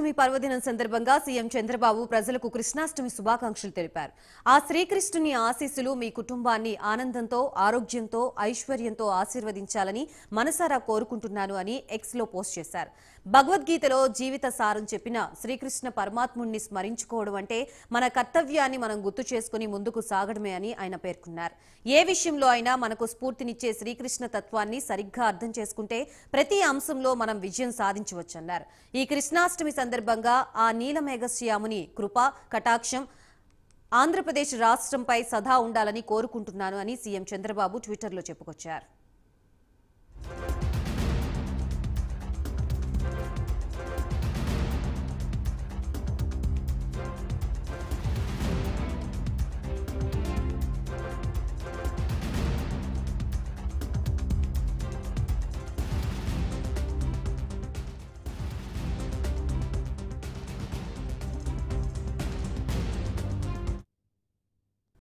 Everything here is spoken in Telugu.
కృష్ణాష్టమి పర్వదినం సందర్భంగా సీఎం చంద్రబాబు ప్రజలకు కృష్ణాష్టమి శుభాకాంక్షలు తెలిపారు. ఆ శ్రీకృష్ణుని ఆశీస్సులు మీ కుటుంబాన్ని ఆనందంతో, ఆరోగ్యంతో, ఐశ్వర్యంతో ఆశీర్వదించాలని మనసారా కోరుకుంటున్నాను అని ఎక్స్ లో పోస్ట్ చేశారు. భగవద్గీతలో జీవిత సారం చెప్పిన శ్రీకృష్ణ పరమాత్ముడిని స్మరించుకోవడం అంటే మన కర్తవ్యాన్ని మనం గుర్తు చేసుకుని ముందుకు సాగడమే అని ఆయన పేర్కొన్నారు. ఏ విషయంలో అయినా మనకు స్ఫూర్తినిచ్చే శ్రీకృష్ణ తత్వాన్ని సరిగ్గా అర్థం చేసుకుంటే ప్రతి అంశంలో మనం విజయం సాధించవచ్చన్నారు. ఈ కృష్ణాష్టమి సందర్భంగా ఆ నీలమేఘశ్యాముని కృప కటాక్షం ఆంధ్రప్రదేశ్ రాష్ట్రంపై సదా ఉండాలని కోరుకుంటున్నాను అని సీఎం చంద్రబాబు ట్విట్టర్లో చెప్పుకొచ్చారు.